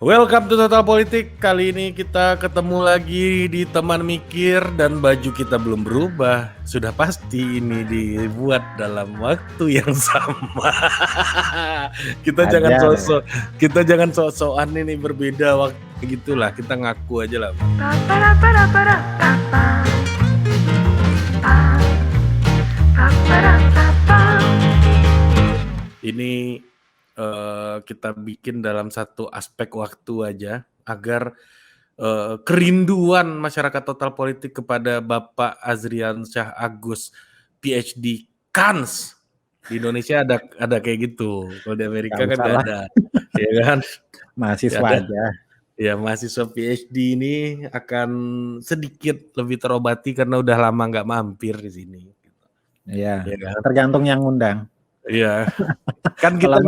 Welcome to Total Politik. Kali ini kita ketemu lagi di Teman Mikir dan baju kita belum berubah. Sudah pasti ini dibuat dalam waktu yang sama. Kita jangan sok-sokan ini berbeda waktu gitulah. Kita ngaku aja lah. Ini kita bikin dalam satu aspek waktu aja agar kerinduan masyarakat Total Politik kepada Bapak Azrian Syah Agus PhD Kans di Indonesia ada kayak gitu. Kalau di Amerika kan nggak ada, ya kan? Mahasiswa aja. Ya, mahasiswa PhD ini akan sedikit lebih terobati karena udah lama nggak mampir di sini. Iya, Ya kan? tergantung yang ngundang. Iya, kan kita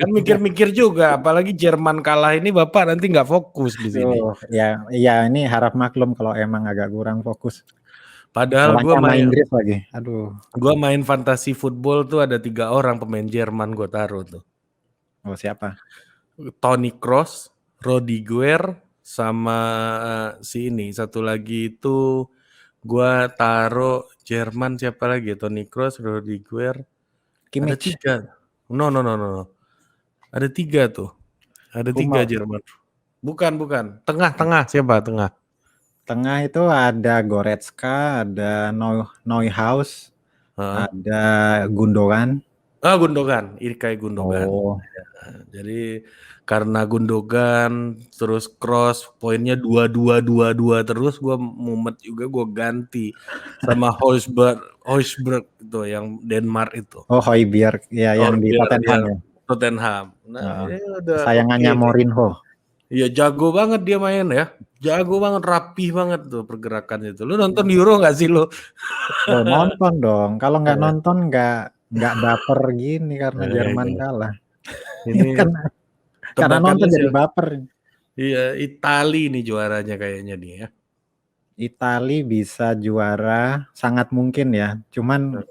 mikir-mikir juga, apalagi Jerman kalah ini Bapak nanti nggak fokus di sini. Ya ini harap maklum kalau emang agak kurang fokus. Padahal gue main Inggris lagi, aduh. Gue main fantasi football tuh ada 3 orang pemain Jerman gue taruh tuh. Oh, siapa? Toni Kroos, Rudiger, sama si ini satu lagi itu gue taruh Jerman siapa lagi? Toni Kroos, Rudiger. Kimmich. Ada 3. No. Ada 3 tuh. Ada 3 Jerman. Bukan. Tengah siapa tengah? Tengah itu ada Goretzka, ada Neuhaus, ada Gundogan. Gundogan, Ilkay Gundogan. Oh. Jadi karena Gundogan terus Kroos poinnya 2 terus, gue mumet juga, gue ganti sama Højbjerg itu yang Denmark itu. Oh, Højbjerg ya, yang di Tottenham ya. Tottenham. Nah, udah sayangannya Mourinho. Iya, jago banget dia main ya. Jago banget, rapih banget tuh pergerakannya itu. Lu nonton Euro nggak sih lu? Oh, nonton dong. Kalau nggak nonton nggak baper gini karena Jerman kalah. Ini karena nonton jadi baper. Iya, Itali nih juaranya kayaknya nih ya. Itali bisa juara, sangat mungkin ya. Cuman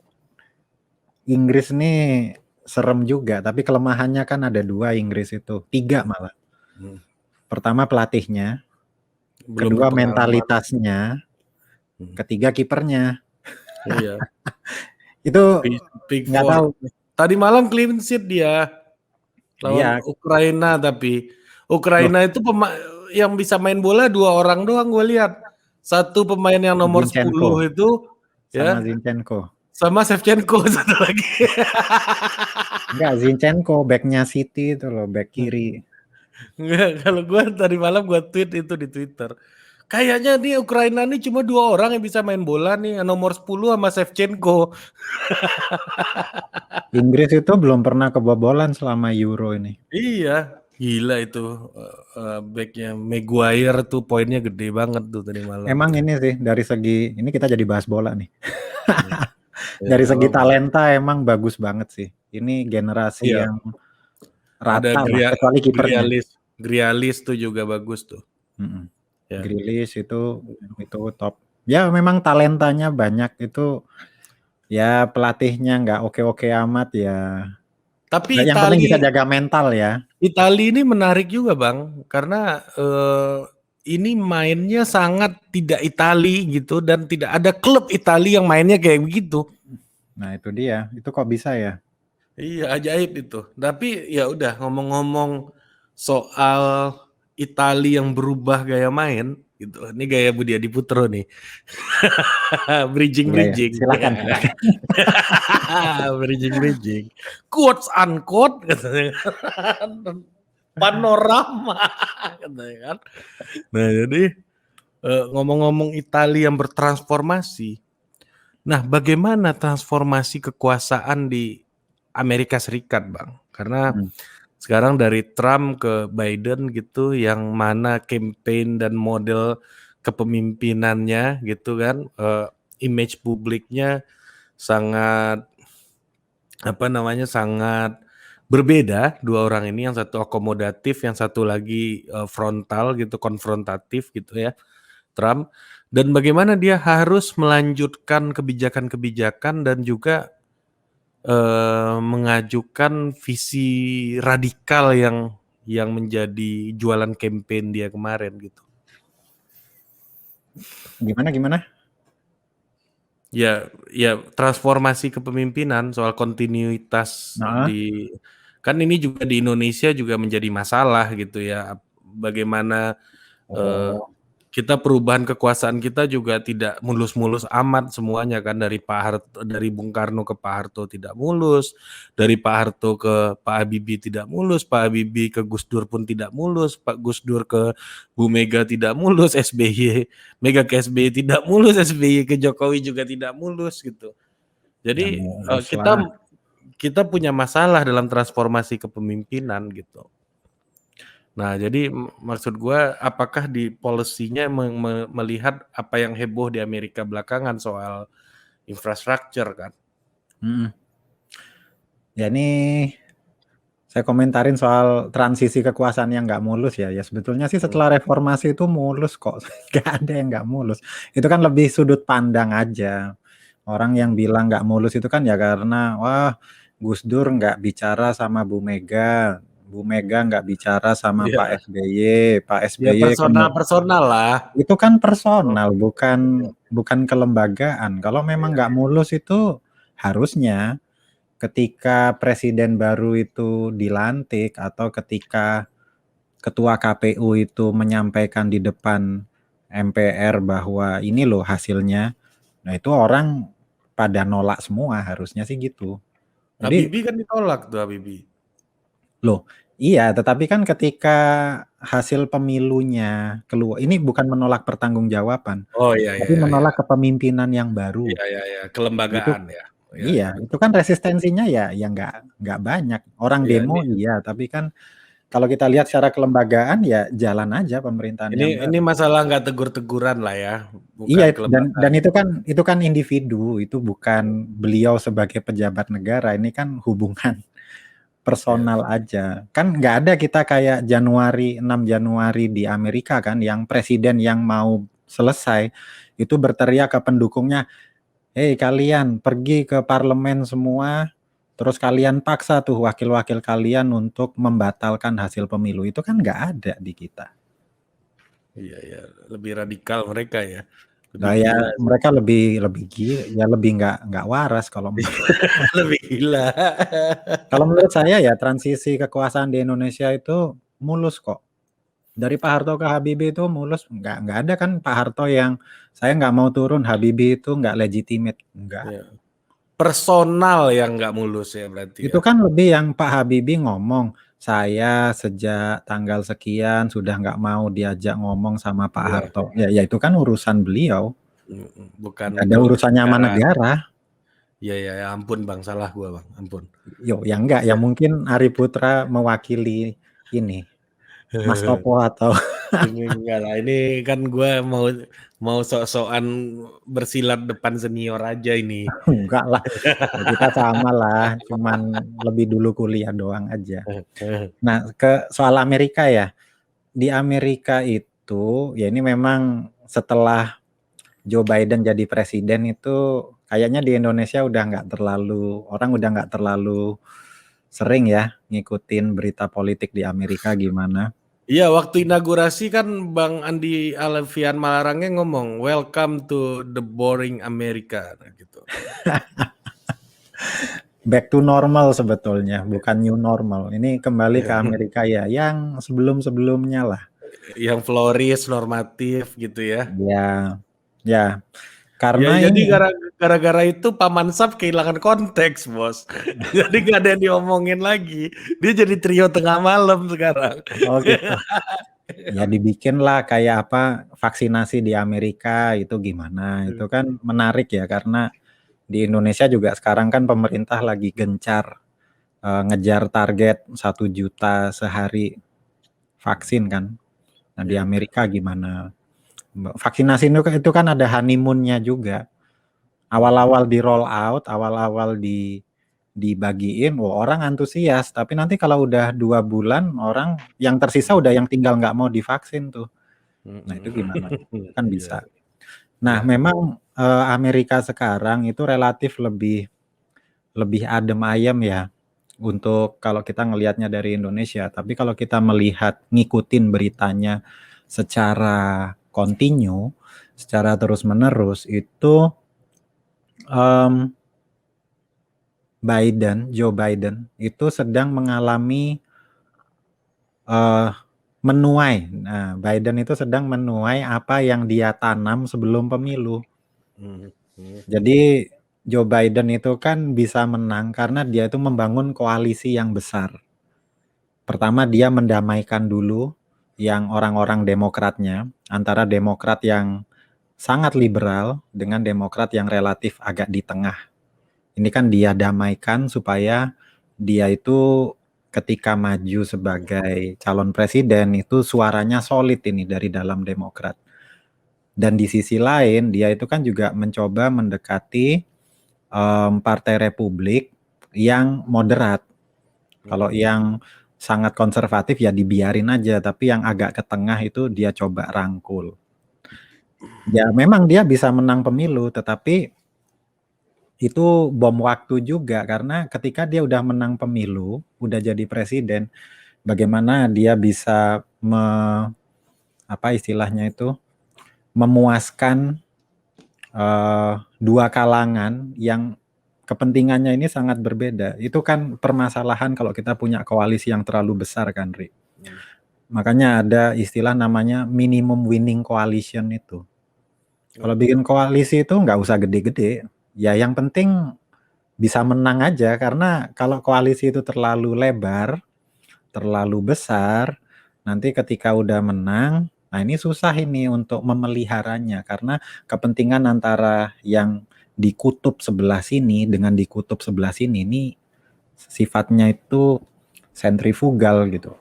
Inggris nih serem juga, tapi kelemahannya kan ada 2 Inggris itu, 3 malah. Pertama pelatihnya, kedua mentalitasnya, ketiga kipernya. Iya. Itu nggak tahu. Tadi malam clean sheet dia lawan Ukraina, tapi Ukraina itu yang bisa main bola 2 orang doang gue lihat. Satu pemain yang nomor Zinchenko. 10 itu sama Zinchenko. Sama Shevchenko satu lagi. Enggak, Zinchenko backnya City itu loh, back kiri. Enggak, kalau gue tadi malam gue tweet itu di Twitter. Kayaknya nih Ukraina nih cuma 2 orang yang bisa main bola nih, nomor 10 sama Shevchenko. Inggris itu belum pernah kebobolan selama Euro ini. Iya, gila itu backnya Maguire tuh poinnya gede banget tuh tadi malam. Emang ini sih dari segi, ini kita jadi bahas bola nih. Dari segi talenta emang bagus banget sih. Ini generasi yang rata lah, kecuali kipernya. Grealish tuh juga bagus tuh. Grealish itu top. Ya memang talentanya banyak itu. Ya pelatihnya nggak oke-oke amat ya. Tapi yang penting bisa jaga mental ya. Itali ini menarik juga Bang, karena ini mainnya sangat tidak Itali gitu, dan tidak ada klub Itali yang mainnya kayak begitu. Nah itu dia, itu kok bisa ya? Iya, ajaib itu. Tapi ya udah, ngomong-ngomong soal Itali yang berubah gaya main gitu. Ini gaya Budi Adiputro nih. bridging. Silakan. bridging. Quotes unquote katanya. Panorama katanya kan. Nah, jadi ngomong-ngomong Italia yang bertransformasi. Nah, bagaimana transformasi kekuasaan di Amerika Serikat, Bang? Karena sekarang dari Trump ke Biden gitu, yang mana campaign dan model kepemimpinannya gitu kan, image publiknya sangat sangat berbeda. 2 orang ini, yang satu akomodatif, yang satu lagi frontal gitu, konfrontatif gitu ya, Trump. Dan bagaimana dia harus melanjutkan kebijakan-kebijakan dan juga mengajukan visi radikal yang yang menjadi jualan campaign dia kemarin gitu. Gimana? Ya transformasi kepemimpinan, soal kontinuitas kan ini juga di Indonesia juga menjadi masalah gitu ya. Bagaimana kita perubahan kekuasaan kita juga tidak mulus-mulus amat semuanya kan, dari Bung Karno ke Pak Harto tidak mulus, dari Pak Harto ke Pak Habibie tidak mulus, Pak Habibie ke Gus Dur pun tidak mulus, Pak Gus Dur ke Bu Mega tidak mulus, Mega ke SBY tidak mulus, SBY ke Jokowi juga tidak mulus gitu. Jadi kita punya masalah dalam transformasi kepemimpinan gitu. Nah, jadi maksud gue, apakah di policy-nya melihat apa yang heboh di Amerika belakangan soal infrastruktur kan? Ya ini saya komentarin soal transisi kekuasaan yang nggak mulus ya. Ya sebetulnya sih setelah reformasi itu mulus kok, nggak ada yang nggak mulus. Itu kan lebih sudut pandang aja. Orang yang bilang nggak mulus itu kan ya karena wah Gus Dur nggak bicara sama Bu Mega nggak bicara sama Pak SBY, Pak SBY personal lah. Itu kan personal, bukan kelembagaan. Kalau memang nggak mulus itu harusnya ketika presiden baru itu dilantik atau ketika ketua KPU itu menyampaikan di depan MPR bahwa ini loh hasilnya, nah itu orang pada nolak semua, harusnya sih gitu. Jadi Habibie kan ditolak tuh Habibie. Loh, iya, tetapi kan ketika hasil pemilunya keluar, ini bukan menolak pertanggungjawaban, tapi menolak kepemimpinan yang baru. Iya, kelembagaan itu, ya. Iya, itu kan resistensinya ya nggak banyak. Orang demo iya, tapi kan kalau kita lihat secara kelembagaan ya jalan aja pemerintahan yang baru. Ini masalah nggak tegur-teguran lah ya. Iya, dan itu kan individu, itu bukan beliau sebagai pejabat negara, ini kan hubungan personal aja. Kan nggak ada kita kayak 6 Januari di Amerika kan, yang presiden yang mau selesai itu berteriak ke pendukungnya, "Hei kalian pergi ke parlemen semua, terus kalian paksa tuh wakil-wakil kalian untuk membatalkan hasil pemilu." Itu kan nggak ada di kita. Iya, lebih radikal mereka ya. Nah ya mereka lebih gila, ya lebih nggak waras kalau lebih gila. Kalau menurut saya ya transisi kekuasaan di Indonesia itu mulus kok. Dari Pak Harto ke Habibie itu mulus, nggak ada kan Pak Harto yang saya nggak mau turun, Habibie itu nggak legitimate, nggak. Ya. Personal yang nggak mulus ya berarti. Itu kan lebih yang Pak Habibie ngomong, saya sejak tanggal sekian sudah nggak mau diajak ngomong sama Pak Harto. Ya itu kan urusan beliau. Bukan ada urusannya sama negara. Iya, ampun Bang, salah gua Bang, ampun. Ya enggak, ya mungkin Ari Putra mewakili ini Mas Topo atau ini enggak lah, ini kan gua mau sok-sokan bersilat depan senior aja ini. Enggak lah, kita sama lah, cuman lebih dulu kuliah doang aja. Nah, ke soal Amerika ya, di Amerika itu ya ini memang setelah Joe Biden jadi presiden itu kayaknya di Indonesia udah nggak terlalu sering ya ngikutin berita politik di Amerika gimana. Iya, waktu inaugurasi kan Bang Andi Alfian Malarangnya ngomong, "Welcome to the boring America," gitu. Back to normal sebetulnya, bukan new normal. Ini kembali ke Amerika ya, yang sebelum-sebelumnya lah. Yang flourish, normatif gitu ya. Ya. Karena ya, jadi gara-gara itu Paman Sap kehilangan konteks, Bos. Jadi nggak ada yang diomongin lagi. Dia jadi trio tengah malam sekarang. Oh gitu. Ya dibikin lah kayak apa vaksinasi di Amerika itu gimana. Itu kan menarik ya karena di Indonesia juga sekarang kan pemerintah lagi gencar ngejar target 1 juta sehari vaksin kan. Nah di Amerika gimana? Vaksinasi itu kan ada honeymoon-nya juga. Awal-awal di roll out, awal-awal dibagiin, orang antusias. Tapi nanti kalau udah 2 bulan, orang yang tersisa udah yang tinggal nggak mau divaksin tuh. Nah itu gimana? Kan bisa. Nah memang Amerika sekarang itu relatif lebih adem ayem ya. untuk kalau kita ngelihatnya dari Indonesia. Tapi kalau kita melihat ngikutin beritanya secara kontinu, secara terus-menerus itu Joe Biden itu sedang mengalami menuai. Nah, Biden itu sedang menuai apa yang dia tanam sebelum pemilu. Jadi Joe Biden itu kan bisa menang karena dia itu membangun koalisi yang besar. Pertama dia mendamaikan dulu yang orang-orang Demokratnya, antara Demokrat yang sangat liberal dengan Demokrat yang relatif agak di tengah. Ini kan dia damaikan supaya dia itu ketika maju sebagai calon presiden itu suaranya solid ini dari dalam Demokrat. Dan di sisi lain dia itu kan juga mencoba mendekati Partai Republik yang moderat. Kalau yang sangat konservatif ya dibiarin aja, tapi yang agak ke tengah itu dia coba rangkul. Ya memang dia bisa menang pemilu, tetapi itu bom waktu juga karena ketika dia udah menang pemilu, udah jadi presiden, bagaimana dia bisa memuaskan dua kalangan yang kepentingannya ini sangat berbeda. Itu kan permasalahan kalau kita punya koalisi yang terlalu besar kan, Ri. Makanya ada istilah namanya minimum winning coalition itu. Kalau bikin koalisi itu nggak usah gede-gede. Ya yang penting bisa menang aja, karena kalau koalisi itu terlalu lebar, terlalu besar, nanti ketika udah menang, nah ini susah ini untuk memeliharanya karena kepentingan antara yang di kutub sebelah sini dengan di kutub sebelah sini ini sifatnya itu sentrifugal gitu.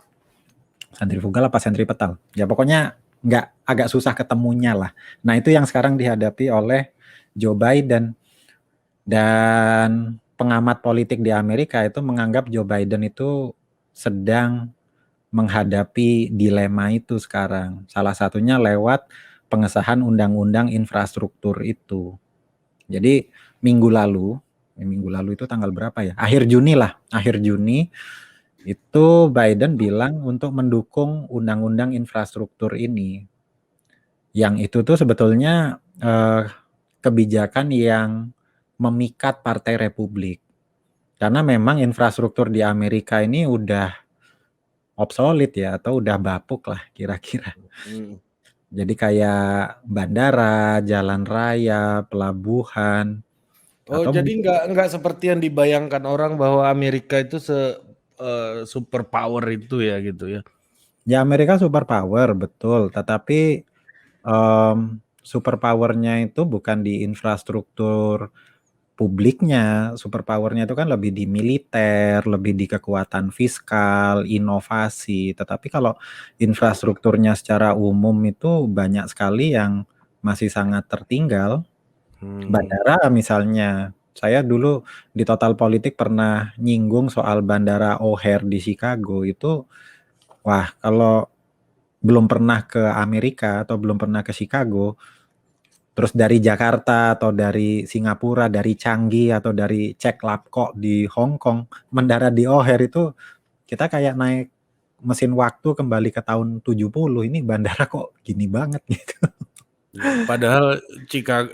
Sentrifugal apa sentripetal? Ya pokoknya agak susah ketemunya lah. Nah itu yang sekarang dihadapi oleh Joe Biden. Dan pengamat politik di Amerika itu menganggap Joe Biden itu sedang menghadapi dilema itu sekarang. Salah satunya lewat pengesahan undang-undang infrastruktur itu. Jadi minggu lalu itu tanggal berapa ya? Akhir Juni itu Biden bilang untuk mendukung undang-undang infrastruktur ini. Yang itu tuh sebetulnya kebijakan yang memikat Partai Republik. Karena memang infrastruktur di Amerika ini udah obsolete ya, atau udah bapuk lah kira-kira. Jadi kayak bandara, jalan raya, pelabuhan. Oh, jadi nggak seperti yang dibayangkan orang bahwa Amerika itu super power itu ya gitu ya. Ya Amerika super power betul, tetapi super powernya itu bukan di infrastruktur publiknya, super powernya itu kan lebih di militer, lebih di kekuatan fiskal, inovasi. Tetapi kalau infrastrukturnya secara umum itu banyak sekali yang masih sangat tertinggal. Bandara misalnya, saya dulu di Total Politik pernah nyinggung soal Bandara O'Hare di Chicago itu, wah kalau belum pernah ke Amerika atau belum pernah ke Chicago, terus dari Jakarta atau dari Singapura, dari Changi atau dari Cek Lapko di Hong Kong, mendarat di O'Hare itu kita kayak naik mesin waktu kembali ke tahun 70. Ini bandara kok gini banget gitu. Padahal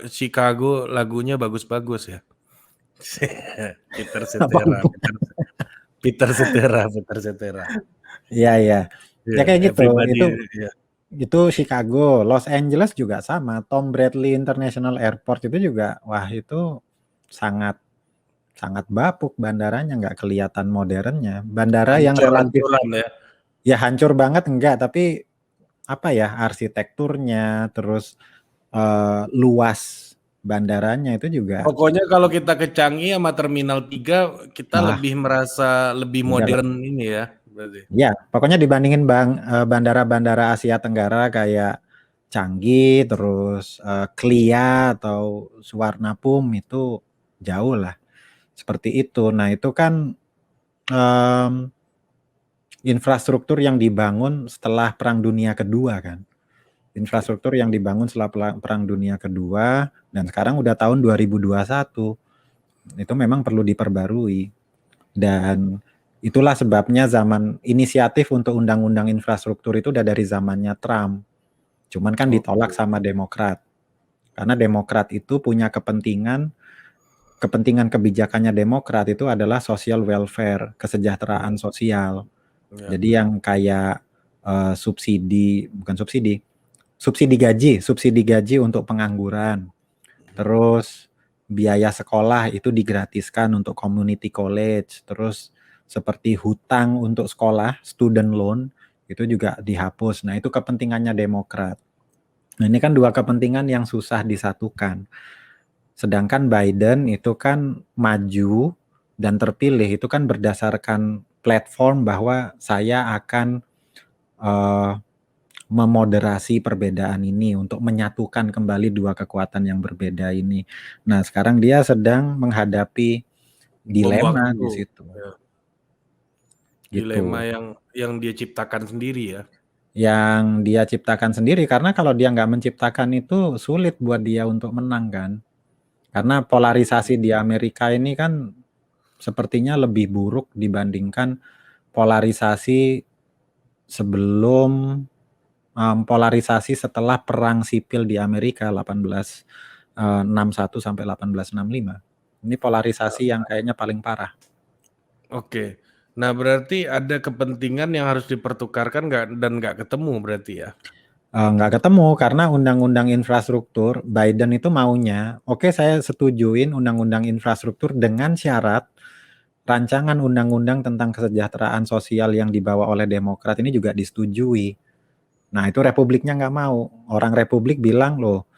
Chicago lagunya bagus-bagus ya. Peter Cetera. Iya. Ya kayak gitu. Everybody, Itu Chicago, Los Angeles juga sama. Tom Bradley International Airport itu juga, wah itu sangat bapuk bandaranya, nggak kelihatan modernnya. Bandara yang relatif ya hancur banget enggak, tapi apa ya, arsitekturnya terus luas bandaranya itu juga. Pokoknya kalau kita ke Changi sama Terminal 3 kita lebih merasa lebih modern ini ya berarti. Ya, pokoknya dibandingin bandara-bandara Asia Tenggara kayak Changi, terus Klia atau Suvarnabhumi itu jauh lah. Seperti itu. Nah, itu kan infrastruktur yang dibangun setelah Perang Dunia Kedua kan. Infrastruktur yang dibangun setelah Perang Dunia Kedua dan sekarang udah tahun 2021. Itu memang perlu diperbarui. Dan Itulah sebabnya zaman inisiatif untuk undang-undang infrastruktur itu udah dari zamannya Trump. Cuman kan ditolak Oke. sama Demokrat. Karena Demokrat itu punya kepentingan kebijakannya Demokrat itu adalah social welfare, kesejahteraan Hmm, sosial. ya. Jadi yang kayak bukan subsidi, subsidi gaji untuk pengangguran. Terus biaya sekolah itu digratiskan untuk community college. Terus seperti hutang untuk sekolah, student loan, itu juga dihapus. Nah, itu kepentingannya Demokrat. Nah, ini kan dua kepentingan yang susah disatukan. Sedangkan Biden itu kan maju dan terpilih itu kan berdasarkan platform bahwa saya akan eh, memoderasi perbedaan ini untuk menyatukan kembali dua kekuatan yang berbeda ini. Nah, sekarang dia sedang menghadapi Bom dilema waktu. di situ. Ya. Dilema Gitu. yang dia ciptakan sendiri ya. Yang dia ciptakan sendiri karena kalau dia nggak menciptakan itu sulit buat dia untuk menang kan. Karena polarisasi di Amerika ini kan sepertinya lebih buruk dibandingkan polarisasi sebelum polarisasi setelah perang sipil di Amerika 1861 sampai 1865. Ini polarisasi yang kayaknya paling parah. Oke. Nah, berarti ada kepentingan yang harus dipertukarkan dan nggak ketemu berarti ya? Nggak ketemu karena undang-undang infrastruktur Biden itu maunya, oke saya setujuin undang-undang infrastruktur dengan syarat rancangan undang-undang tentang kesejahteraan sosial yang dibawa oleh Demokrat ini juga disetujui. Nah itu Republiknya nggak mau. Orang Republik bilang loh,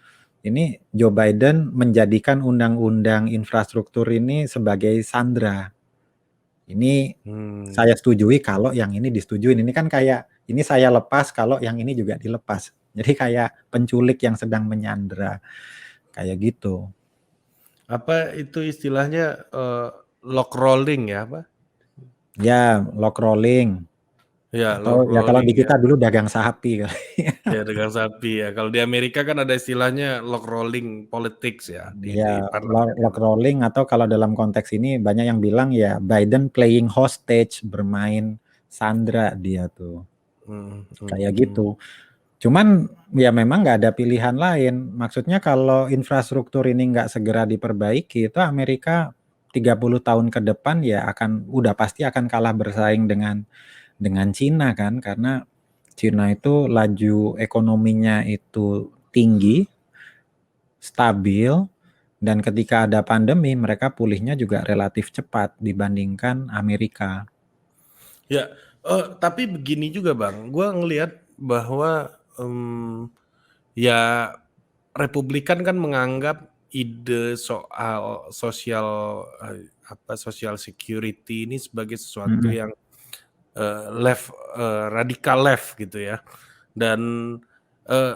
ini Joe Biden menjadikan undang-undang infrastruktur ini sebagai sandera. Ini saya setujui kalau yang ini disetujuin. Ini kan kayak ini saya lepas kalau yang ini juga dilepas. Jadi kayak penculik yang sedang menyandera. Kayak gitu. Apa itu istilahnya lock rolling ya, apa? Ya, lock rolling. Ya, lock Atau ya kalau di rolling ya. kita dulu dagang sapi kali. Ya, dagang sapi ya. Kalau di Amerika kan ada istilahnya lock rolling politics ya di Ya, parlemen. lock rolling atau kalau dalam konteks ini banyak yang bilang ya Biden playing hostage, bermain sandra dia tuh. Kayak Hmm. gitu. Cuman ya memang nggak ada pilihan lain. Maksudnya kalau infrastruktur ini nggak segera diperbaiki, itu Amerika 30 tahun ke depan ya udah pasti akan kalah bersaing dengan Cina kan, karena Cina itu laju ekonominya itu tinggi, stabil, dan ketika ada pandemi mereka pulihnya juga relatif cepat dibandingkan Amerika. Ya, tapi begini juga Bang, gua ngelihat bahwa ya Republikan kan menganggap ide soal social security ini sebagai sesuatu Mm-mm. yang radikal left gitu ya. Dan eh,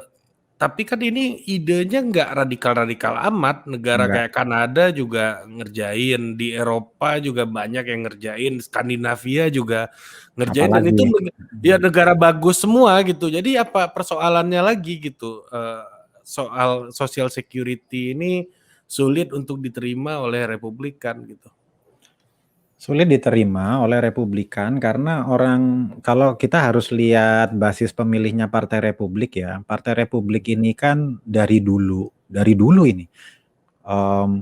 tapi kan ini idenya nggak radikal-radikal amat. Negara Enggak, kayak Kanada juga ngerjain, di Eropa juga banyak yang ngerjain, Skandinavia juga ngerjain, dan itu apalagi. ya negara bagus semua gitu. Jadi apa persoalannya lagi gitu? Soal social security ini sulit untuk diterima oleh Republikan gitu. Sulit diterima oleh Republikan karena kalau kita harus lihat basis pemilihnya Partai Republik ya. Partai Republik ini kan dari dulu ini,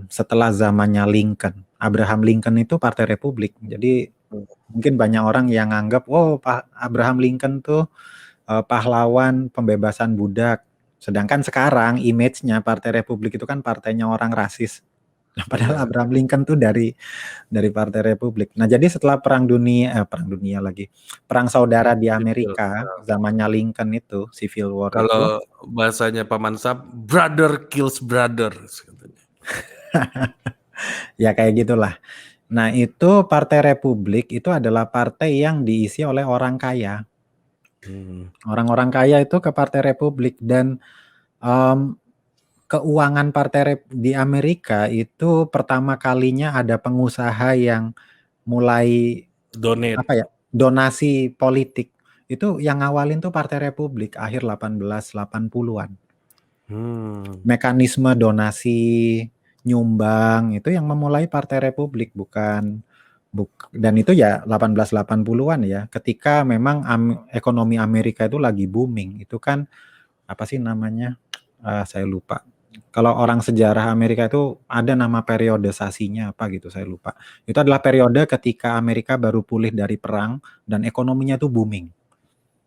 setelah zamannya Lincoln, Abraham Lincoln itu Partai Republik. Jadi mungkin banyak orang yang anggap, oh Pak Abraham Lincoln tuh pahlawan pembebasan budak. Sedangkan sekarang image-nya Partai Republik itu kan partainya orang rasis. Nah, padahal Iya, Abraham Lincoln tuh dari Partai Republik. Nah, jadi setelah perang dunia lagi, perang saudara di sipil. Amerika, zamannya Lincoln itu, Civil War itu, Kalau bahasanya Paman Sam, brother kills brother katanya. ya kayak gitulah. Nah, itu Partai Republik itu adalah partai yang diisi oleh orang kaya. Orang-orang kaya itu ke Partai Republik dan em, keuangan di Amerika itu pertama kalinya ada pengusaha yang mulai Donate. donasi politik. Itu yang ngawalin tuh Partai Republik akhir 1880-an. Mekanisme donasi, nyumbang itu yang memulai Partai Republik, bukan Dan itu ya 1880-an ya, ketika memang ekonomi Amerika itu lagi booming. Itu kan apa sih namanya? Saya lupa. Kalau orang sejarah Amerika itu ada nama periodisasinya apa gitu, saya lupa. Itu adalah periode ketika Amerika baru pulih dari perang dan ekonominya tuh booming.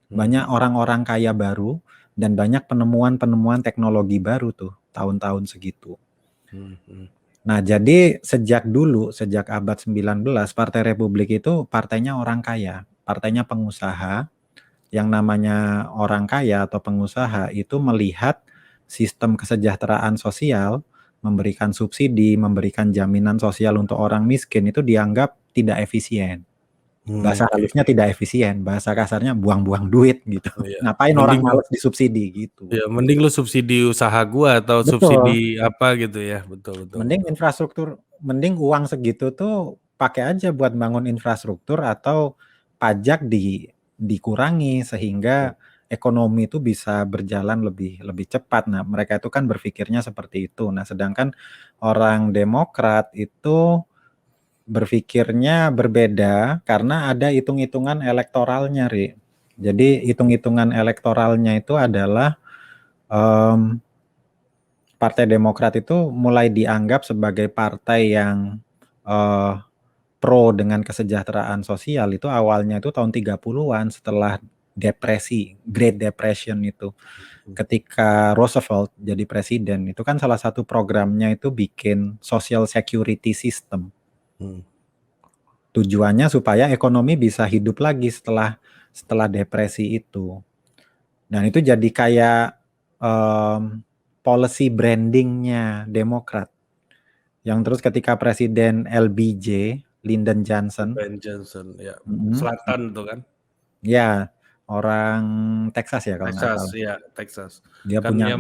Banyak orang-orang kaya baru dan banyak penemuan-penemuan teknologi baru tuh tahun-tahun segitu. Nah, jadi sejak dulu, sejak abad 19, Partai Republik itu partainya orang kaya, partainya pengusaha. Yang namanya orang kaya atau pengusaha itu melihat sistem kesejahteraan sosial, memberikan subsidi, memberikan jaminan sosial untuk orang miskin itu dianggap tidak efisien. Bahasa halusnya tidak efisien, bahasa kasarnya buang-buang duit gitu. Ngapain orang males disubsidi gitu. Ya, mending lu subsidi usaha gua atau Betul. subsidi apa gitu ya. Betul. Mending infrastruktur, mending uang segitu tuh pakai aja buat bangun infrastruktur atau pajak dikurangi sehingga ekonomi itu bisa berjalan lebih cepat. Nah, mereka itu kan berpikirnya seperti itu. Nah, sedangkan orang Demokrat itu berpikirnya berbeda karena ada hitung-hitungan elektoralnya, Ri. Jadi hitung-hitungan elektoralnya itu adalah Partai Demokrat itu mulai dianggap sebagai partai yang pro dengan kesejahteraan sosial itu awalnya itu tahun 30-an setelah depresi, Great Depression itu. Ketika Roosevelt jadi presiden, itu kan salah satu programnya itu bikin social security system. Tujuannya supaya ekonomi bisa hidup lagi setelah depresi itu. Dan itu jadi kayak policy brandingnya Demokrat. Yang terus ketika Presiden LBJ, Lyndon Johnson. Ya. Selatan tuh kan. Ya, orang Texas ya kalau nggak salah. Texas, ya Texas. Dia kan punya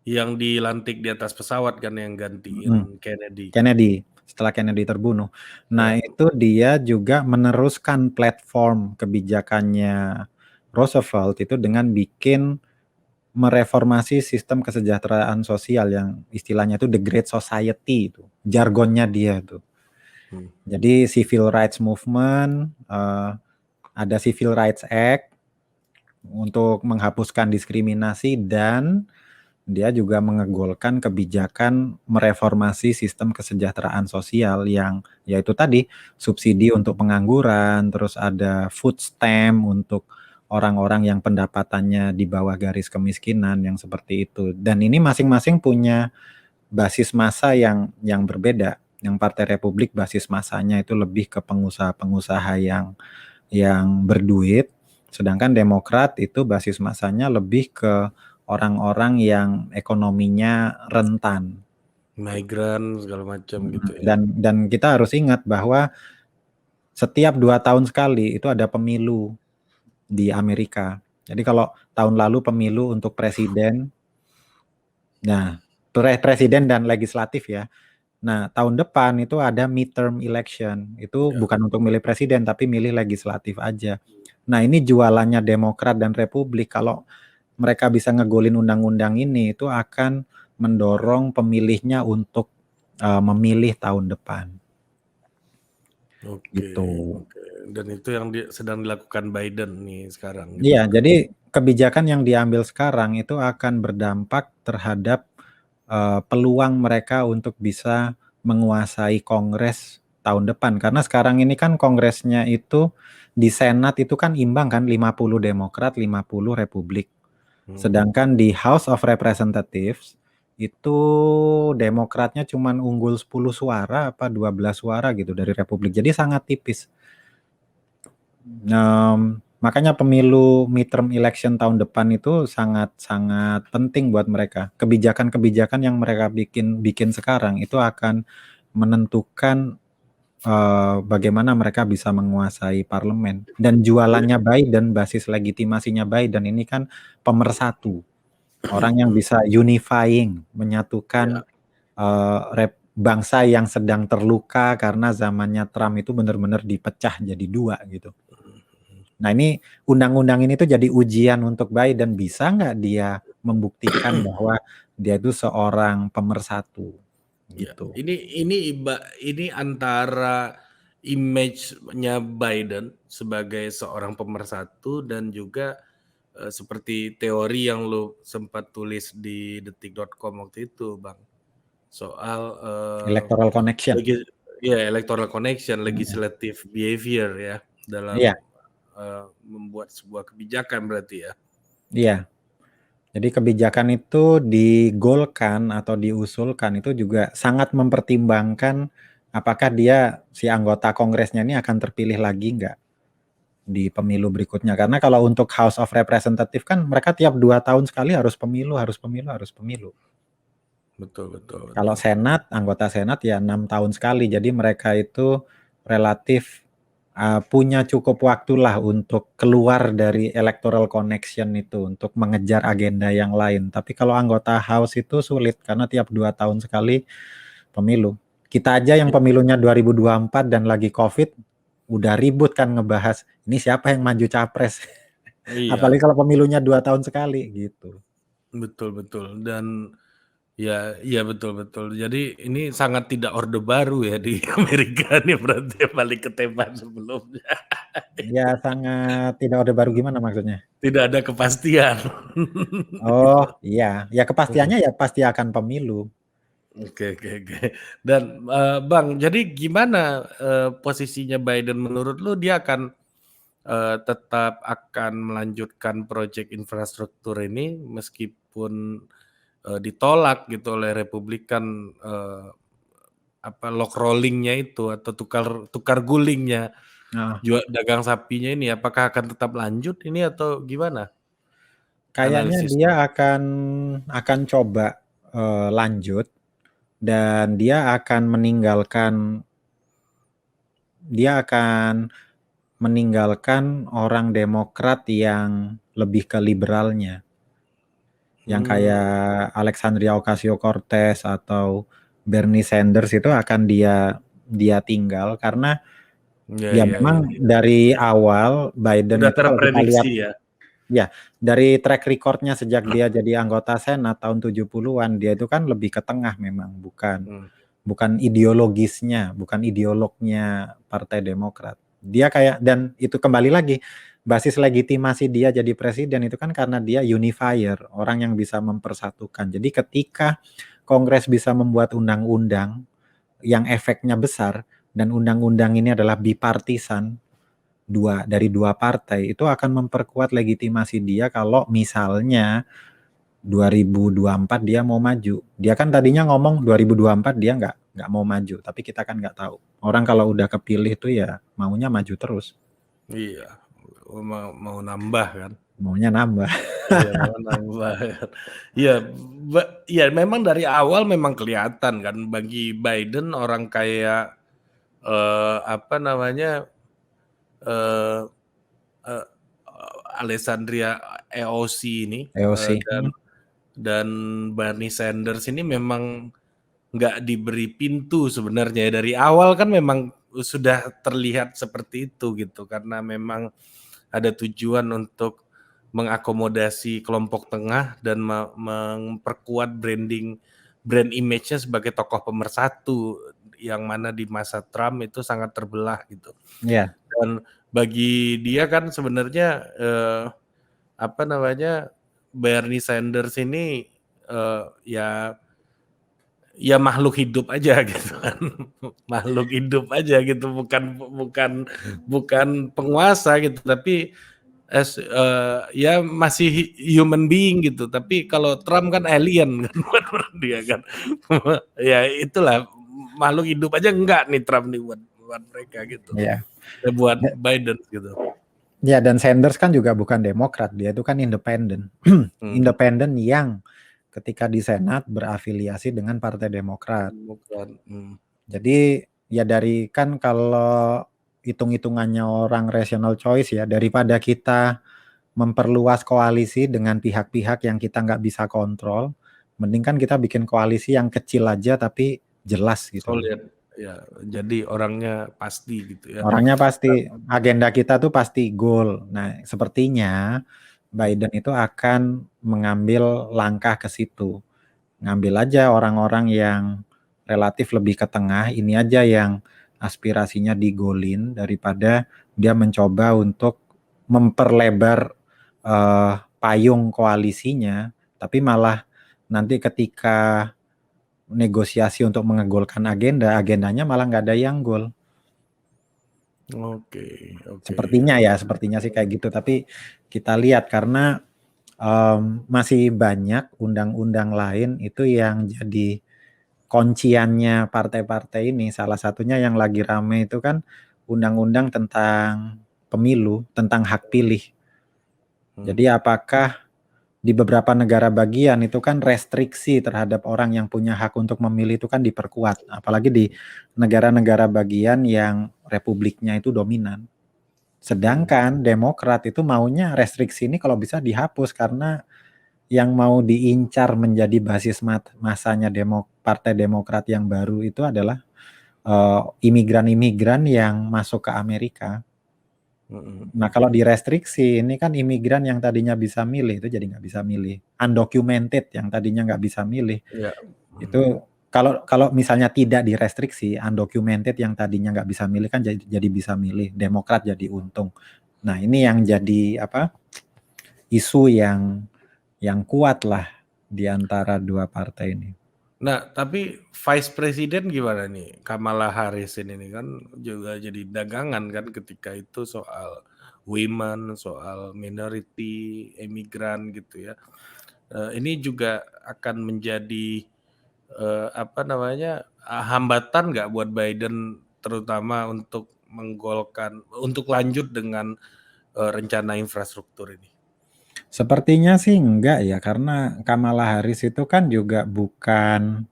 yang dilantik di atas pesawat kan yang gantiin Kennedy. Setelah Kennedy terbunuh. Nah, itu dia juga meneruskan platform kebijakannya Roosevelt itu dengan bikin mereformasi sistem kesejahteraan sosial yang istilahnya itu the Great Society itu. Jargonnya dia tuh. Jadi Civil Rights Movement, ada Civil Rights Act untuk menghapuskan diskriminasi dan dia juga mengegolkan kebijakan mereformasi sistem kesejahteraan sosial yang yaitu tadi subsidi untuk pengangguran, terus ada food stamp untuk orang-orang yang pendapatannya di bawah garis kemiskinan yang seperti itu. Dan ini masing-masing punya basis massa yang berbeda. Yang Partai Republik basis massanya itu lebih ke pengusaha-pengusaha yang berduit, sedangkan Demokrat itu basis massanya lebih ke orang-orang yang ekonominya rentan, migran segala macam gitu ya. Dan kita harus ingat bahwa setiap 2 tahun sekali itu ada pemilu di Amerika. Jadi kalau tahun lalu pemilu untuk presiden, nah presiden dan legislatif ya. Nah tahun depan itu ada midterm election, itu bukan untuk milih presiden tapi milih legislatif aja. Nah ini jualannya Demokrat dan Republik, kalau mereka bisa ngegolin undang-undang ini itu akan mendorong pemilihnya untuk memilih tahun depan. Gitu. Dan itu yang sedang dilakukan Biden nih sekarang. Iya, jadi kebijakan yang diambil sekarang itu akan berdampak terhadap peluang mereka untuk bisa menguasai Kongres tahun depan. Karena sekarang ini kan Kongresnya itu di Senat itu kan imbang kan, 50 Demokrat, 50 Republik. Sedangkan di House of Representatives itu Demokratnya cuma unggul 10 suara apa 12 suara gitu dari Republik. Jadi sangat tipis. Makanya pemilu midterm election tahun depan itu sangat-sangat penting buat mereka. Kebijakan-kebijakan yang mereka bikin sekarang itu akan menentukan bagaimana mereka bisa menguasai parlemen. Dan jualannya Biden, basis legitimasinya Biden ini kan pemersatu. Orang yang bisa unifying, menyatukan bangsa yang sedang terluka karena zamannya Trump itu benar-benar dipecah jadi 2 gitu. Nah ini undang-undang ini tuh jadi ujian untuk Biden, bisa nggak dia membuktikan bahwa dia itu seorang pemersatu gitu. Ya, ini antara image-nya Biden sebagai seorang pemersatu dan juga seperti teori yang lo sempat tulis di detik.com waktu itu, Bang, soal Electoral connection. electoral connection, legislative behavior ya dalam Iya, membuat sebuah kebijakan berarti ya. iya. Jadi kebijakan itu digolkan atau diusulkan itu juga sangat mempertimbangkan apakah si anggota Kongresnya ini akan terpilih lagi nggak di pemilu berikutnya. Karena kalau untuk House of Representative kan mereka tiap 2 tahun sekali harus pemilu. Betul. Kalau Senat, anggota Senat ya 6 tahun sekali. Jadi mereka itu relatif punya cukup waktu lah untuk keluar dari electoral connection itu, untuk mengejar agenda yang lain. Tapi kalau anggota House itu sulit, karena tiap 2 tahun sekali pemilu. Kita aja yang pemilunya 2024 dan lagi COVID, udah ribut kan ngebahas, ini siapa yang maju capres. Iya. Apalagi kalau pemilunya 2 tahun sekali, gitu. Betul. Dan ya betul. Jadi ini sangat tidak orde baru ya di Amerika nih, berarti balik ke tema sebelumnya. Ya sangat tidak orde baru gimana maksudnya? Tidak ada kepastian. Oh iya, ya kepastiannya ya pasti akan pemilu. Oke. Dan Bang, jadi gimana posisinya Biden menurut lu? Dia akan tetap akan melanjutkan proyek infrastruktur ini meskipun ditolak gitu oleh Republikan, lock rollingnya itu atau tukar gulingnya, Nah, dagang sapinya ini, apakah akan tetap lanjut ini atau gimana kayaknya analisis dia lu? akan coba lanjut dan dia akan meninggalkan orang Demokrat yang lebih ke liberalnya. Yang kayak Alexandria Ocasio-Cortez atau Bernie Sanders itu akan dia tinggal karena ya Ya. memang dari awal Biden Udah itu kalau kita lihat terprediksi ya? ya dari track recordnya sejak dia jadi anggota Senat tahun 70-an dia itu kan lebih ke tengah memang bukan ideolognya Partai Demokrat. Dia dan itu kembali lagi basis legitimasi dia jadi presiden itu kan karena dia unifier, orang yang bisa mempersatukan. Jadi ketika Kongres bisa membuat undang-undang yang efeknya besar dan undang-undang ini adalah bipartisan, dari dua partai, itu akan memperkuat legitimasi dia kalau misalnya 2024 dia mau maju. Dia kan tadinya ngomong 2024 dia nggak mau maju, tapi kita kan nggak tahu. Orang kalau udah kepilih tuh ya maunya maju terus. Iya, mau nambah kan? Maunya nambah. Iya, mau nambah. Iya, memang dari awal memang kelihatan kan bagi Biden orang kayak apa namanya eh, eh, Alexandria EOC ini EOC. dan Bernie Sanders ini memang nggak diberi pintu sebenarnya dari awal kan memang sudah terlihat seperti itu gitu karena memang ada tujuan untuk mengakomodasi kelompok tengah dan memperkuat brand image-nya sebagai tokoh pemersatu yang mana di masa Trump itu sangat terbelah gitu. Iya. Dan bagi dia kan sebenarnya Bernie Sanders ini ya makhluk hidup aja gitu kan. Makhluk hidup aja gitu, bukan penguasa gitu, tapi ya masih human being gitu. Tapi kalau Trump kan alien kan buat dia kan. Ya itulah makhluk hidup aja enggak nih Trump nih buat mereka gitu. Iya. Buat Biden gitu. Ya, dan Sanders kan juga bukan Demokrat, dia itu kan independen. Independen yang ketika di Senat berafiliasi dengan Partai Demokrat. Jadi ya kan kalau hitung-hitungannya orang rational choice ya, daripada kita memperluas koalisi dengan pihak-pihak yang kita nggak bisa kontrol, mending kan kita bikin koalisi yang kecil aja tapi jelas gitu. Solid. Ya, jadi orangnya pasti gitu ya. Orangnya pasti, agenda kita tuh pasti goal. Nah, sepertinya Biden itu akan mengambil langkah ke situ. Ngambil aja orang-orang yang relatif lebih ke tengah, ini aja yang aspirasinya digolin daripada dia mencoba untuk memperlebar payung koalisinya, tapi malah nanti ketika negosiasi untuk mengegolkan agendanya malah nggak ada yang gol. Oke, oke. Sepertinya sih kayak gitu. Tapi kita lihat karena masih banyak undang-undang lain itu yang jadi kunciannya partai-partai ini. Salah satunya yang lagi rame itu kan undang-undang tentang pemilu, tentang hak pilih. Jadi apakah di beberapa negara bagian itu kan restriksi terhadap orang yang punya hak untuk memilih itu kan diperkuat. Apalagi di negara-negara bagian yang republiknya itu dominan. Sedangkan Demokrat itu maunya restriksi ini kalau bisa dihapus karena yang mau diincar menjadi basis masanya Partai Demokrat yang baru itu adalah imigran-imigran yang masuk ke Amerika. Nah kalau direstriksi ini kan imigran yang tadinya bisa milih itu jadi nggak bisa milih. Undocumented yang tadinya nggak bisa milih. Ya. Itu kalau misalnya tidak direstriksi, undocumented yang tadinya nggak bisa milih kan jadi bisa milih. Demokrat jadi untung. Nah ini yang jadi isu yang kuat lah di antara dua partai ini. Nah, tapi Vice President gimana nih? Kamala Harris ini kan juga jadi dagangan kan ketika itu soal women, soal minority, imigran gitu ya. Ini juga akan menjadi hambatan nggak buat Biden terutama untuk untuk lanjut dengan rencana infrastruktur ini? Sepertinya sih enggak ya, karena Kamala Harris itu kan juga bukan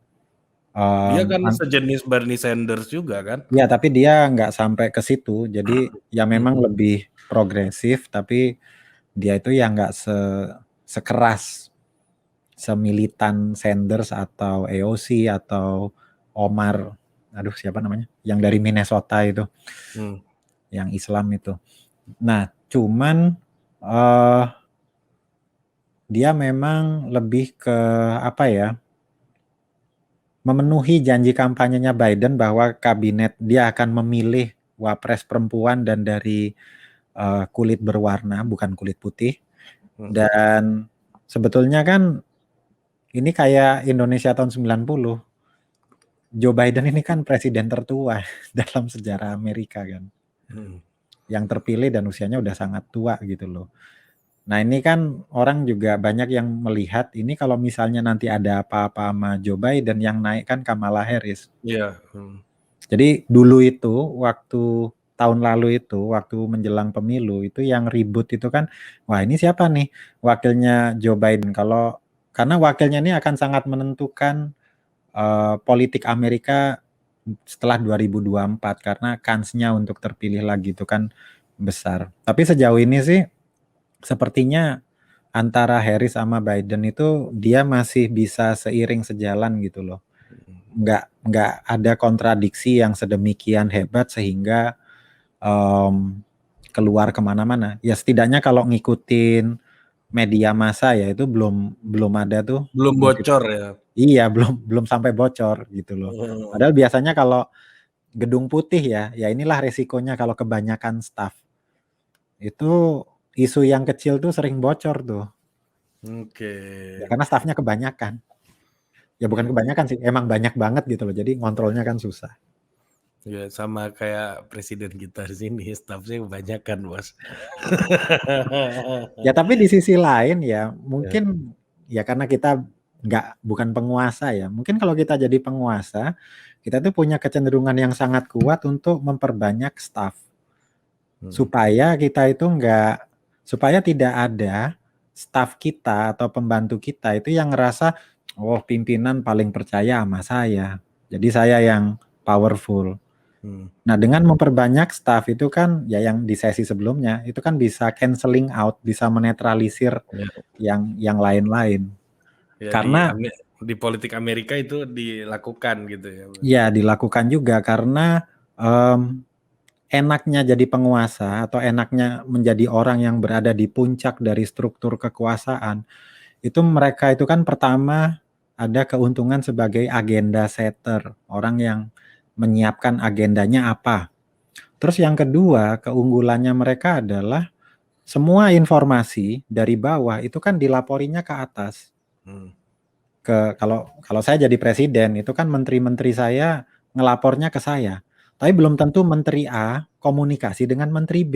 Dia kan sejenis Bernie Sanders juga kan? ya, tapi dia nggak sampai ke situ. Jadi ya memang lebih progresif, tapi dia itu ya nggak sekeras, semilitan Sanders atau AOC atau Omar, aduh siapa namanya, yang dari Minnesota itu, yang Islam itu. Nah, cuman dia memang lebih ke apa ya, memenuhi janji kampanyenya Biden bahwa kabinet dia akan memilih wapres perempuan dan dari kulit berwarna, bukan kulit putih. Dan sebetulnya kan ini kayak Indonesia tahun 90. Joe Biden ini kan presiden tertua dalam sejarah Amerika kan. Yang terpilih dan usianya udah sangat tua gitu loh. Nah ini kan orang juga banyak yang melihat ini kalau misalnya nanti ada apa-apa sama Joe Biden yang naik kan Kamala Harris. Iya. Jadi dulu itu waktu tahun lalu itu waktu menjelang pemilu itu yang ribut itu kan, wah ini siapa nih wakilnya Joe Biden, karena wakilnya ini akan sangat menentukan politik Amerika setelah 2024 karena kansnya untuk terpilih lagi itu kan besar. Tapi sejauh ini sih sepertinya antara Harris sama Biden itu dia masih bisa seiring sejalan gitu loh. Nggak ada kontradiksi yang sedemikian hebat sehingga keluar kemana-mana. Ya setidaknya kalau ngikutin media massa ya itu belum ada tuh. Belum bocor ya. Iya, belum sampai bocor gitu loh. Padahal biasanya kalau gedung putih ya inilah resikonya kalau kebanyakan staff. Itu isu yang kecil tuh sering bocor tuh. Oke. Ya, karena staffnya kebanyakan. Ya bukan kebanyakan sih, emang banyak banget gitu loh. Jadi ngontrolnya kan susah. Ya sama kayak presiden kita di sini, staffnya kebanyakan bos. Ya tapi di sisi lain ya mungkin ya karena kita bukan penguasa ya. Mungkin kalau kita jadi penguasa, kita tuh punya kecenderungan yang sangat kuat untuk memperbanyak staff. Supaya kita itu supaya tidak ada staff kita atau pembantu kita itu yang ngerasa, oh pimpinan paling percaya sama saya. Jadi saya yang powerful. Nah dengan memperbanyak staff itu kan ya yang di sesi sebelumnya itu kan bisa canceling out, bisa menetralisir yang lain-lain. Ya, karena di politik Amerika itu dilakukan gitu ya. Ya dilakukan juga karena enaknya jadi penguasa atau enaknya menjadi orang yang berada di puncak dari struktur kekuasaan itu mereka itu kan pertama ada keuntungan sebagai agenda setter, orang yang menyiapkan agendanya apa. Terus yang kedua, keunggulannya mereka adalah semua informasi dari bawah itu kan dilaporinya ke atas. Kalau saya jadi presiden, itu kan menteri-menteri saya ngelapornya ke saya. Tapi belum tentu menteri A komunikasi dengan menteri B.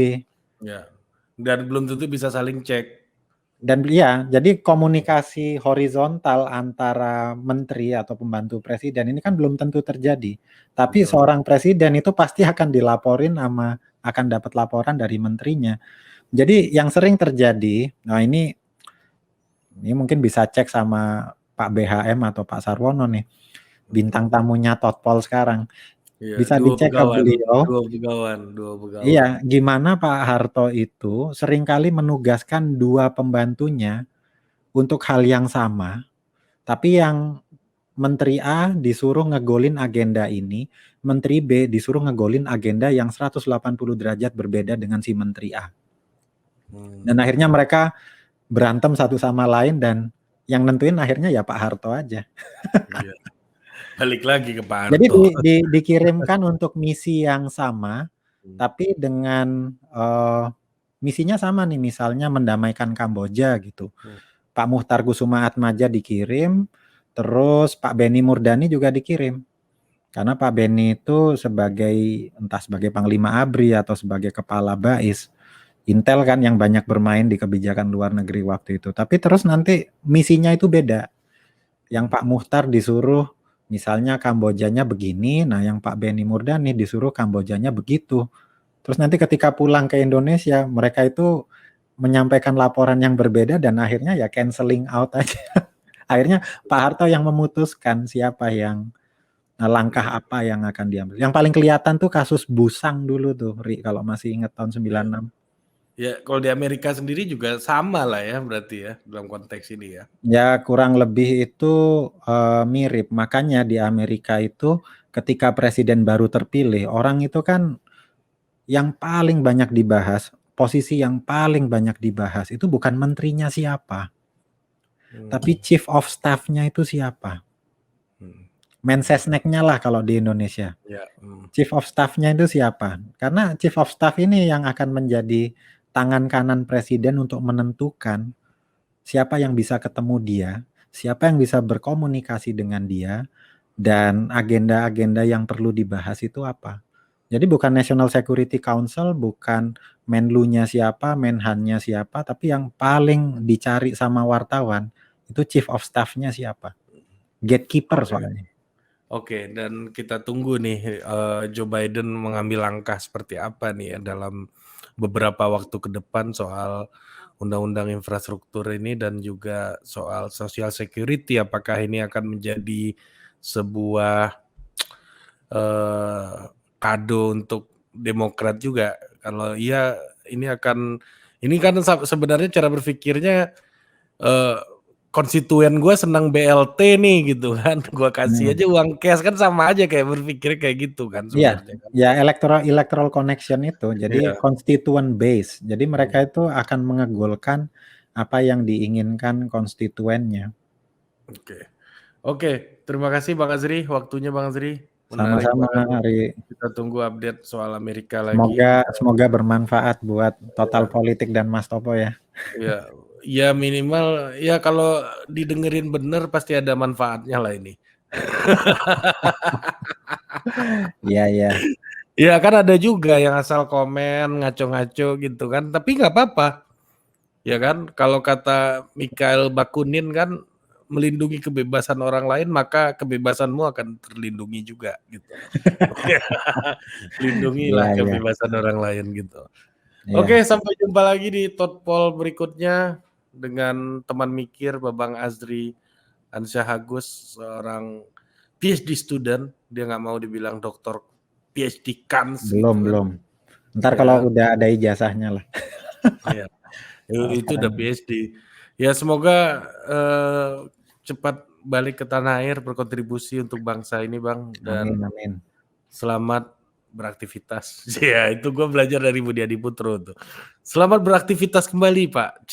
Ya. Dan belum tentu bisa saling cek. Dan ya, jadi komunikasi horizontal antara menteri atau pembantu presiden ini kan belum tentu terjadi. Tapi Betul. seorang presiden itu pasti akan dilaporin akan dapat laporan dari menterinya. Jadi yang sering terjadi, nah ini mungkin bisa cek sama Pak BHM atau Pak Sarwono nih, bintang tamunya Totpol sekarang. Iya, Bisa dicek ke beliau. dua begawan. Iya, gimana Pak Harto itu seringkali menugaskan dua pembantunya untuk hal yang sama, tapi yang Menteri A disuruh ngegolin agenda ini, Menteri B disuruh ngegolin agenda yang 180 derajat berbeda dengan si Menteri A. Dan akhirnya mereka berantem satu sama lain dan yang nentuin akhirnya ya Pak Harto aja. Iya. Balik lagi ke Pak Jadi Harto. dikirimkan untuk misi yang sama, tapi dengan misinya sama nih, misalnya mendamaikan Kamboja gitu. Pak Muchtar Kusuma-Atmaja dikirim, terus Pak Benny Murdani juga dikirim. Karena Pak Benny itu entah sebagai Panglima ABRI atau sebagai Kepala BAIS, Intel kan yang banyak bermain di kebijakan luar negeri waktu itu. Tapi terus nanti misinya itu beda. Yang Pak Muchtar disuruh misalnya Kambojanya begini, nah yang Pak Benny Murdani disuruh Kambojanya begitu. Terus nanti ketika pulang ke Indonesia, mereka itu menyampaikan laporan yang berbeda dan akhirnya ya canceling out aja. Akhirnya Pak Harto yang memutuskan siapa yang langkah apa yang akan diambil. Yang paling kelihatan tuh kasus Busang dulu tuh, Ri, kalau masih ingat tahun 96. Ya, kalau di Amerika sendiri juga sama lah ya berarti ya dalam konteks ini ya. Ya kurang lebih itu mirip. Makanya di Amerika itu ketika presiden baru terpilih, orang itu kan yang paling banyak dibahas, posisi yang paling banyak dibahas itu bukan menterinya siapa, tapi chief of staff-nya itu siapa. Mensesneknya lah kalau di Indonesia. Ya. Chief of staff-nya itu siapa? Karena chief of staff ini yang akan menjadi tangan kanan presiden untuk menentukan siapa yang bisa ketemu dia, siapa yang bisa berkomunikasi dengan dia, dan agenda-agenda yang perlu dibahas itu apa. Jadi bukan National Security Council, bukan Menlu-nya siapa, Menhan-nya siapa, tapi yang paling dicari sama wartawan itu Chief of Staff-nya siapa. Gatekeeper soalnya. Oke, dan kita tunggu nih Joe Biden mengambil langkah seperti apa nih ya dalam beberapa waktu ke depan soal undang-undang infrastruktur ini dan juga soal social security. Apakah ini akan menjadi sebuah kado untuk Demokrat juga? Kalau iya, ini kan sebenarnya cara berpikirnya konstituen gue senang BLT nih gitu kan, gue kasih aja uang cash kan sama aja kayak berpikir kayak gitu kan Iya, sebenarnya kan. ya electoral connection itu, jadi Iya. constituent base. Jadi mereka itu akan mengegolkan apa yang diinginkan konstituennya. Oke, terima kasih Bang Azri, waktunya Bang Azri. Menarik Sama-sama, banget. Ari. Kita tunggu update soal Amerika lagi. Semoga bermanfaat buat Total Politik dan Mas Topo ya. Ya, ya minimal ya kalau didengerin bener pasti ada manfaatnya lah ini. Iya, iya. Ya kan ada juga yang asal komen ngaco-ngaco gitu kan, tapi nggak apa-apa. Ya kan, kalau kata Mikhail Bakunin kan melindungi kebebasan orang lain maka kebebasanmu akan terlindungi juga gitu. Lindungilah Iya, iya. kebebasan orang lain gitu. Iya. Oke, sampai jumpa lagi di Totpol berikutnya dengan teman mikir Babang Azri Ansyah-Agus, seorang PhD student. Dia nggak mau dibilang doktor PhD Kans gitu kan. Belum. Ntar Ya. kalau udah ada ijazahnya lah. Iya. Itu udah PhD. Ya semoga cepat balik ke tanah air berkontribusi untuk bangsa ini Bang, dan Amin. selamat beraktivitas. Ya itu gue belajar dari Budi Adiputro tuh. Selamat beraktivitas kembali Pak.